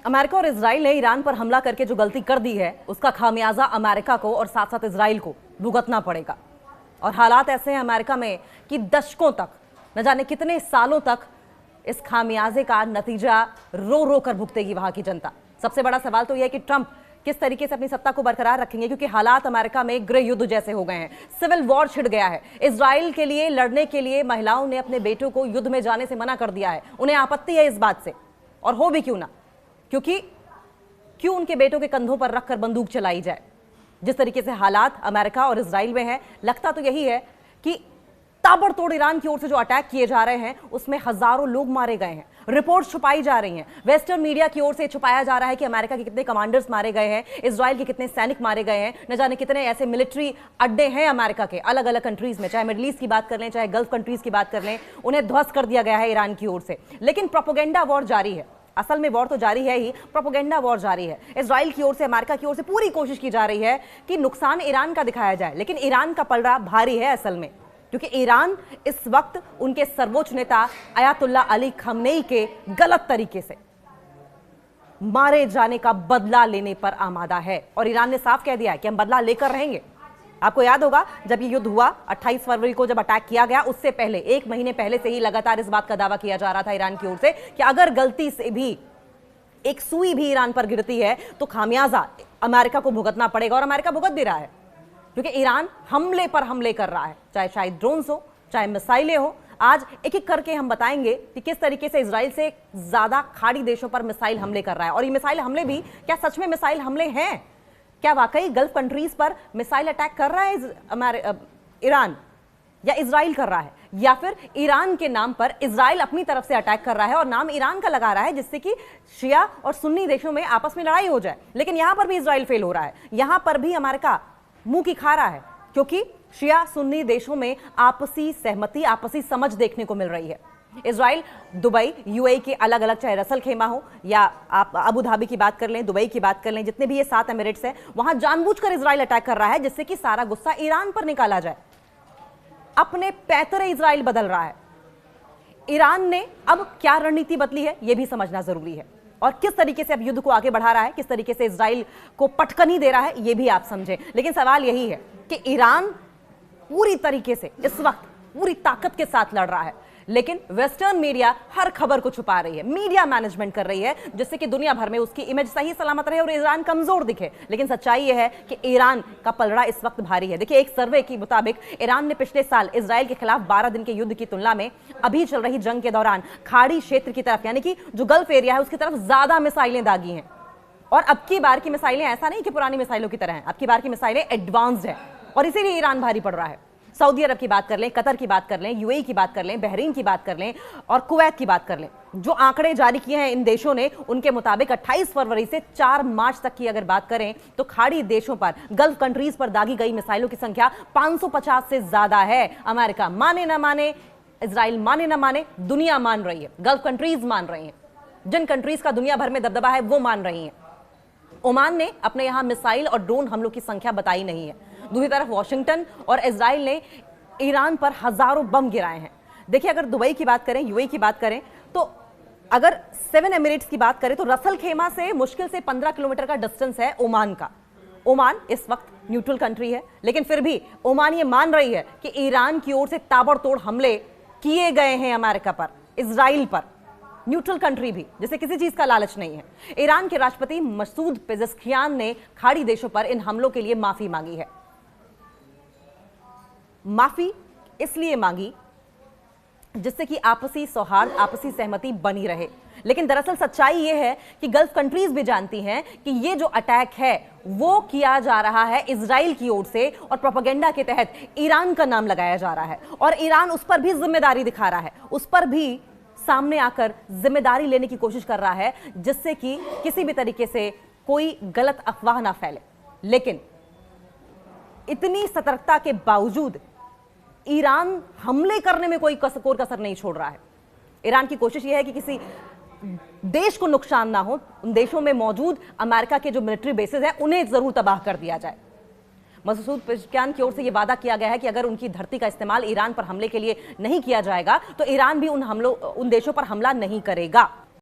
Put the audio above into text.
America और Israel ने Iran पर हमला करके जो गलती कर दी है उसका खामियाजा अमेरिका को और साथ साथ इजराइल को भुगतना पड़ेगा। और हालात ऐसे हैं अमेरिका में कि दशकों तक, न जाने कितने सालों तक इस खामियाजे का नतीजा रो रो कर भुगतेगी वहां की जनता। सबसे बड़ा सवाल तो यह है कि ट्रंप किस तरीके से अपनी सत्ता को बरकरार रखेंगे, क्योंकि हालात अमेरिका में गृह युद्ध जैसे हो गए हैं। सिविल वॉर छिड़ गया है। इजराइल के लिए लड़ने के लिए महिलाओं ने अपने बेटों को युद्ध में जाने से मना कर दिया है। उन्हें आपत्ति है इस बात से, और हो भी क्यों ना, क्योंकि क्यों उनके बेटों के कंधों पर रखकर बंदूक चलाई जाए। जिस तरीके से हालात अमेरिका और इजराइल में है, लगता तो यही है कि ताबड़तोड़ ईरान की ओर से जो अटैक किए जा रहे हैं उसमें हजारों लोग मारे गए हैं। रिपोर्ट्स छुपाई जा रही हैं। वेस्टर्न मीडिया की ओर से छुपाया जा रहा है कि अमेरिका के कितने कमांडर्स मारे गए हैं, इजराइल के कितने सैनिक मारे गए हैं, न जाने कितने ऐसे मिलिट्री अड्डे हैं अमेरिका के अलग अलग कंट्रीज में, चाहे मिडिल ईस्ट की बात कर लें, चाहे गल्फ कंट्रीज की बात कर लें, उन्हें ध्वस्त कर दिया गया है ईरान की ओर से। लेकिन प्रोपेगेंडा वॉर जारी है। असल में वॉर तो जारी है ही, प्रोपेगेंडा वॉर जारी है। इजराइल की ओर से, अमेरिका की ओर से पूरी कोशिश की जा रही है कि नुकसान ईरान का दिखाया जाए, लेकिन ईरान का पलड़ा भारी है असल में, क्योंकि ईरान इस वक्त उनके सर्वोच्च नेता अयातुल्ला अली खमेनी के गलत तरीके से मारे जाने का बदला लेने पर आमादा है। और ईरान ने साफ कह दिया है कि हम बदला लेकर रहेंगे। आपको याद होगा जब ये युद्ध हुआ 28 फरवरी को, जब अटैक किया गया, उससे पहले 1 महीने पहले से ही लगातार इस बात का दावा किया जा रहा था ईरान की ओर से कि अगर गलती से भी एक सुई भी ईरान पर गिरती है तो खामियाजा अमेरिका को भुगतना पड़ेगा। और अमेरिका भुगत भी रहा है, क्योंकि ईरान हमले पर हमले कर रहा है, चाहे शायद ड्रोन्स हो, चाहे मिसाइलें हो। आज एक एक करके हम बताएंगे कि किस तरीके से इजराइल से ज्यादा खाड़ी देशों पर मिसाइल हमले कर रहा है। और ये मिसाइल हमले भी क्या सच में मिसाइल हमले हैं? क्या वाकई गल्फ कंट्रीज पर मिसाइल अटैक कर रहा है ईरान, या इजराइल कर रहा है, या फिर ईरान के नाम पर इजराइल अपनी तरफ से अटैक कर रहा है और नाम ईरान का लगा रहा है, जिससे कि शिया और सुन्नी देशों में आपस में लड़ाई हो जाए। लेकिन यहां पर भी इजराइल फेल हो रहा है, यहां पर भी अमेरिका मुंह की खा रहा है, क्योंकि शिया सुन्नी देशों में आपसी सहमति, आपसी समझ देखने को मिल रही है। इजराइल, दुबई, यूएई के अलग अलग, चाहे रसल खेमा हो या आप अबू धाबी की बात कर लें, दुबई की बात कर लें, जितने भी ये 7 एमिरेट्स हैं, वहां जानबूझकर इजराइल अटैक कर रहा है, जिससे कि सारा गुस्सा ईरान पर निकाला जाए। अपने पैतरे इजराइल बदल रहा है। ईरान ने अब क्या रणनीति बदली है यह भी समझना जरूरी है, और किस तरीके से अब युद्ध को आगे बढ़ा रहा है, किस तरीके से इजराइल को पटकनी दे रहा है, यह भी आप समझें। लेकिन सवाल यही है कि ईरान पूरी तरीके से इस वक्त पूरी ताकत के साथ लड़ रहा है, लेकिन वेस्टर्न मीडिया हर खबर को छुपा रही है, मीडिया मैनेजमेंट कर रही है, जिससे कि दुनिया भर में उसकी इमेज सही सलामत रहे और ईरान कमजोर दिखे। लेकिन सच्चाई यह है कि ईरान का पलड़ा इस वक्त भारी है। देखिए, एक सर्वे के मुताबिक ईरान ने पिछले साल इजराइल के खिलाफ 12 दिन के युद्ध की तुलना में अभी चल रही जंग के दौरान खाड़ी क्षेत्र की तरफ, यानी कि जो गल्फ एरिया है, उसकी तरफ ज्यादा मिसाइलें दागी हैं। और अब की बार की मिसाइलें ऐसा नहीं कि पुरानी मिसाइलों की तरह हैं, अब की बार की मिसाइलें एडवांस्ड है, और इसीलिए ईरान भारी पड़ रहा है। सऊदी अरब की बात कर लें, कतर की बात कर लें, यूएई की बात कर लें, बहरीन की बात कर लें और कुवैत की बात कर लें, जो आंकड़े जारी किए हैं इन देशों ने, उनके मुताबिक 28 फरवरी से 4 मार्च तक की अगर बात करें तो खाड़ी देशों पर, गल्फ कंट्रीज पर दागी गई मिसाइलों की संख्या 550 से ज्यादा है। अमेरिका माने ना माने, इजराइल माने ना माने, दुनिया मान रही है, गल्फ कंट्रीज मान रही है, जिन कंट्रीज का दुनिया भर में दबदबा है वो मान रही है। ओमान ने अपने यहां मिसाइल और ड्रोन हमलों की संख्या बताई नहीं है। दूसरी तरफ वाशिंगटन और इजराइल ने ईरान पर हजारों बम गिराए हैं। देखिए, अगर दुबई की बात करें, यूएई की बात करें, तो अगर 7 एमिरेट्स की बात करें तो रसल खेमा से मुश्किल से 15 किलोमीटर का डिस्टेंस है ओमान का। ओमान इस वक्त न्यूट्रल कंट्री है, लेकिन फिर भी ओमान ये मान रही है कि ईरान की ओर से ताबड़तोड़ हमले किए गए हैं अमेरिका पर, इजराइल पर, न्यूट्रल कंट्री भी, जिसे किसी चीज का लालच नहीं है। ईरान के राष्ट्रपति मसूद पेजेश्कियान ने खाड़ी देशों पर इन हमलों के लिए माफी मांगी है। माफी इसलिए मांगी जिससे कि आपसी सौहार्द, आपसी सहमति बनी रहे। लेकिन दरअसल सच्चाई यह है कि गल्फ कंट्रीज भी जानती हैं कि ये जो अटैक है वो किया जा रहा है इजराइल की ओर से, और प्रोपेगेंडा के तहत ईरान का नाम लगाया जा रहा है, और ईरान उस पर भी जिम्मेदारी दिखा रहा है, उस पर भी सामने आकर जिम्मेदारी लेने की कोशिश कर रहा है, जिससे कि किसी भी तरीके से कोई गलत अफवाह ना फैले। लेकिन इतनी सतर्कता के बावजूद ईरान हमले करने में कोई कोर कसर नहीं छोड़ रहा है। ईरान की कोशिश यह है कि किसी देश को नुकसान ना हो, उन देशों में मौजूद अमेरिका के जो मिलिट्री बेसेस हैं उन्हें जरूर तबाह कर दिया जाए। मसूद पेजेश्कियान की ओर से यह वादा किया गया है कि अगर उनकी धरती का इस्तेमाल ईरान पर हमले के लिए नहीं किया जाएगा तो ईरान भी उन देशों पर हमला नहीं करेगा।